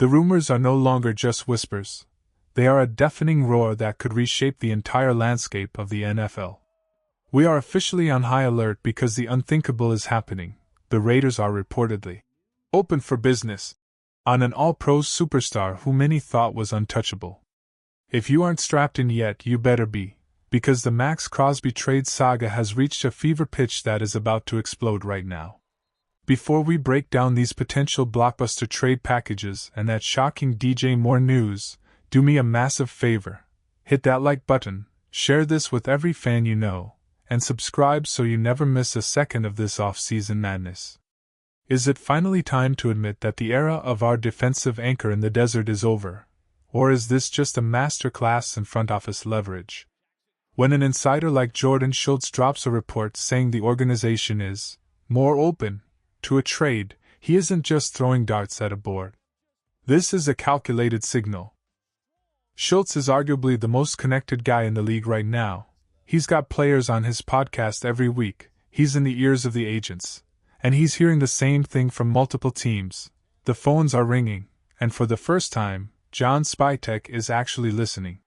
The rumors are no longer just whispers. They are a deafening roar that could reshape the entire landscape of the NFL. We are officially on high alert because the unthinkable is happening. The Raiders are reportedly open for business on an all-pro superstar who many thought was untouchable. If you aren't strapped in yet, you better be, because the Maxx Crosby trade saga has reached a fever pitch that is about to explode right now. Before we break down these potential blockbuster trade packages and that shocking DJ Moore news, do me a massive favor. Hit that like button, share this with every fan you know, and subscribe so you never miss a second of this off-season madness. Is it finally time to admit that the era of our defensive anchor in the desert is over? Or is this just a masterclass in front office leverage? When an insider like Jordan Schultz drops a report saying the organization is more open to a trade, he isn't just throwing darts at a board. This is a calculated signal. Schultz is arguably the most connected guy in the league right now. He's got players on his podcast every week, he's in the ears of the agents, and he's hearing the same thing from multiple teams. The phones are ringing, and for the first time, John Spytek is actually listening.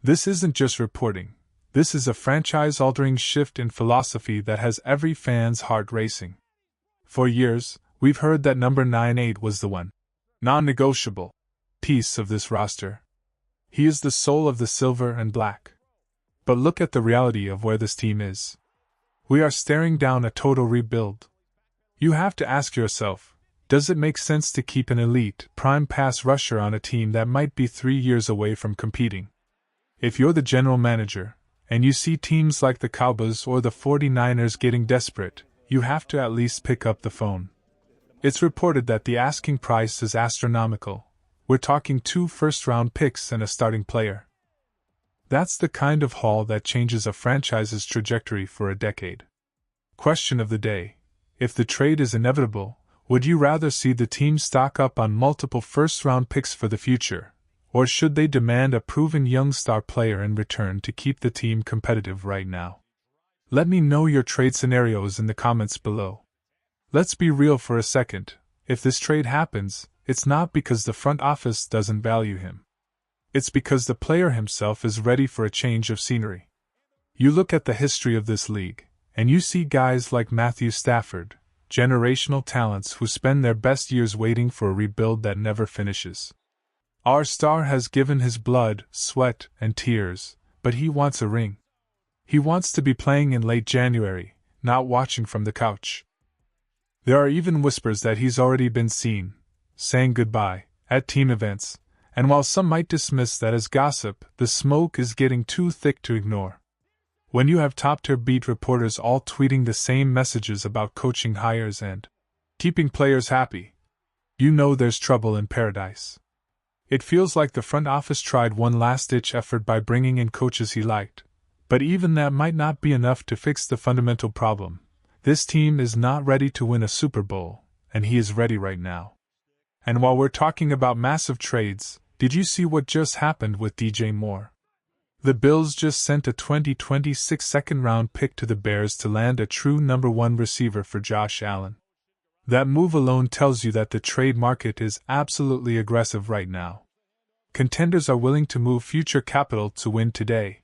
This isn't just reporting. This is a franchise-altering shift in philosophy that has every fan's heart racing. For years, we've heard that number 98 was the one non-negotiable piece of this roster. He is the soul of the silver and black. But look at the reality of where this team is. We are staring down a total rebuild. You have to ask yourself, does it make sense to keep an elite, prime pass rusher on a team that might be 3 years away from competing? If you're the general manager, and you see teams like the Cowboys or the 49ers getting desperate, you have to at least pick up the phone. It's reported that the asking price is astronomical. We're talking 2 first-round picks and a starting player. That's the kind of haul that changes a franchise's trajectory for a decade. Question of the day: if the trade is inevitable, would you rather see the team stock up on multiple first-round picks for the future, or should they demand a proven young star player in return to keep the team competitive right now? Let me know your trade scenarios in the comments below. Let's be real for a second. If this trade happens, it's not because the front office doesn't value him. It's because the player himself is ready for a change of scenery. You look at the history of this league, and you see guys like Matthew Stafford, generational talents who spend their best years waiting for a rebuild that never finishes. Our star has given his blood, sweat, and tears, but he wants a ring. He wants to be playing in late January, not watching from the couch. There are even whispers that he's already been seen, saying goodbye, at team events, and while some might dismiss that as gossip, the smoke is getting too thick to ignore. When you have top-tier beat reporters all tweeting the same messages about coaching hires and keeping players happy, you know there's trouble in paradise. It feels like the front office tried one last-ditch effort by bringing in coaches he liked, but even that might not be enough to fix the fundamental problem. This team is not ready to win a Super Bowl, and he is ready right now. And while we're talking about massive trades, did you see what just happened with DJ Moore? The Bills just sent a 2026 second-round pick to the Bears to land a true number 1 receiver for Josh Allen. That move alone tells you that the trade market is absolutely aggressive right now. Contenders are willing to move future capital to win today.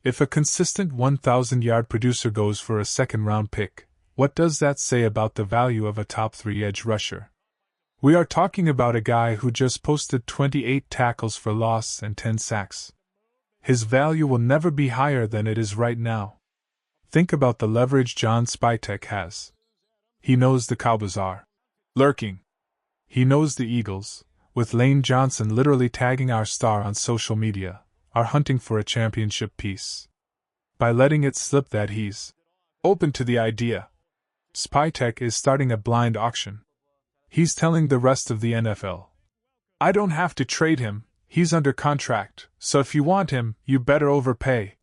If a consistent 1,000-yard producer goes for a second-round pick, what does that say about the value of a top 3 edge rusher? We are talking about a guy who just posted 28 tackles for loss and 10 sacks. His value will never be higher than it is right now. Think about the leverage John Spytek has. He knows the Cowboys are lurking. He knows the Eagles, with Lane Johnson literally tagging our star on social media, are hunting for a championship piece. By letting it slip that he's open to the idea, Spytek is starting a blind auction. He's telling the rest of the NFL, I don't have to trade him, he's under contract, so if you want him, you better overpay.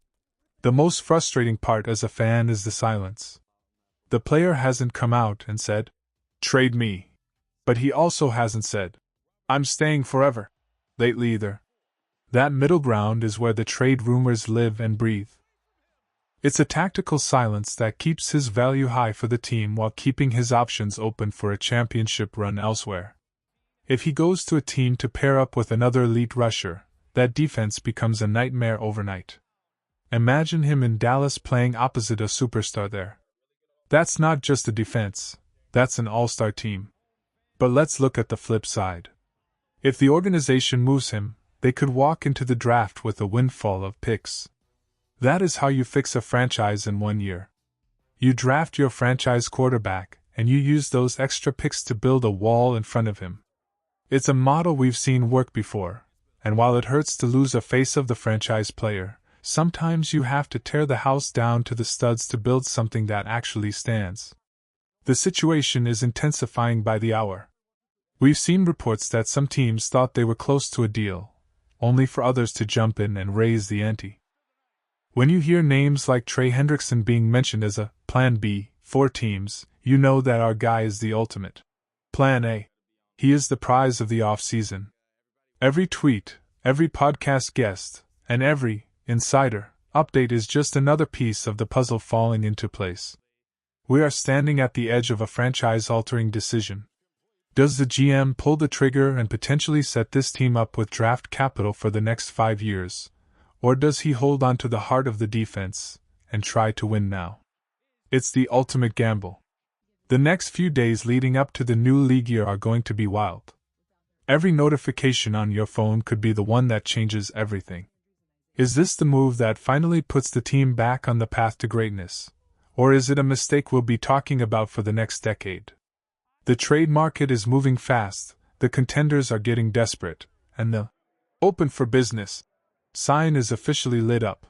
The most frustrating part as a fan is the silence. The player hasn't come out and said, trade me. But he also hasn't said, I'm staying forever. Lately either. That middle ground is where the trade rumors live and breathe. It's a tactical silence that keeps his value high for the team while keeping his options open for a championship run elsewhere. If he goes to a team to pair up with another elite rusher, that defense becomes a nightmare overnight. Imagine him in Dallas playing opposite a superstar there. That's not just a defense, that's an all-star team. But let's look at the flip side. If the organization moves him, they could walk into the draft with a windfall of picks. That is how you fix a franchise in 1 year. You draft your franchise quarterback, and you use those extra picks to build a wall in front of him. It's a model we've seen work before, and while it hurts to lose a face of the franchise player, sometimes you have to tear the house down to the studs to build something that actually stands. The situation is intensifying by the hour. We've seen reports that some teams thought they were close to a deal, only for others to jump in and raise the ante. When you hear names like Trey Hendrickson being mentioned as a Plan B for teams, you know that our guy is the ultimate Plan A. He is the prize of the off-season. Every tweet, every podcast guest, and every insider update is just another piece of the puzzle falling into place. We are standing at the edge of a franchise-altering decision. Does the GM pull the trigger and potentially set this team up with draft capital for the next 5 years, or does he hold on to the heart of the defense and try to win now? It's the ultimate gamble. The next few days leading up to the new league year are going to be wild. Every notification on your phone could be the one that changes everything. Is this the move that finally puts the team back on the path to greatness, or is it a mistake we'll be talking about for the next decade? The trade market is moving fast, the contenders are getting desperate, and the open for business sign is officially lit up.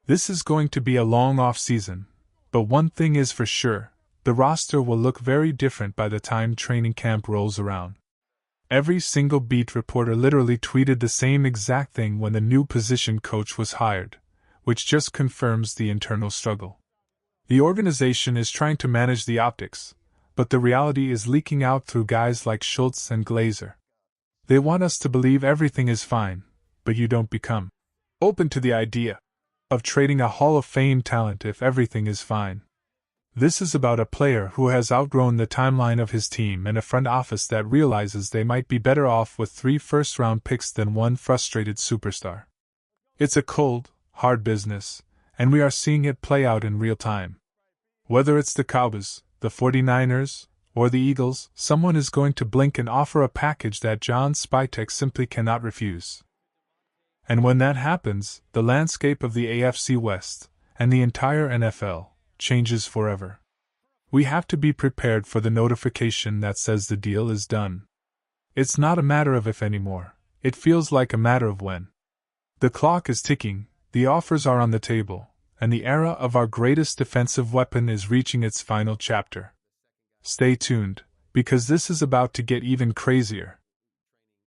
This is going to be a long off-season, but one thing is for sure, the roster will look very different by the time training camp rolls around. Every single beat reporter literally tweeted the same exact thing when the new position coach was hired, which just confirms the internal struggle. The organization is trying to manage the optics, but the reality is leaking out through guys like Schultz and Glazer. They want us to believe everything is fine, but you don't become open to the idea of trading a Hall of Fame talent if everything is fine. This is about a player who has outgrown the timeline of his team and a front office that realizes they might be better off with 3 first-round picks than one frustrated superstar. It's a cold, hard business, and we are seeing it play out in real time. Whether it's the Cowboys, the 49ers, or the Eagles, someone is going to blink and offer a package that John Spytek simply cannot refuse. And when that happens, the landscape of the AFC West, and the entire NFL, changes forever. We have to be prepared for the notification that says the deal is done. It's not a matter of if anymore, it feels like a matter of when. The clock is ticking, the offers are on the table, and the era of our greatest defensive weapon is reaching its final chapter. Stay tuned, because this is about to get even crazier.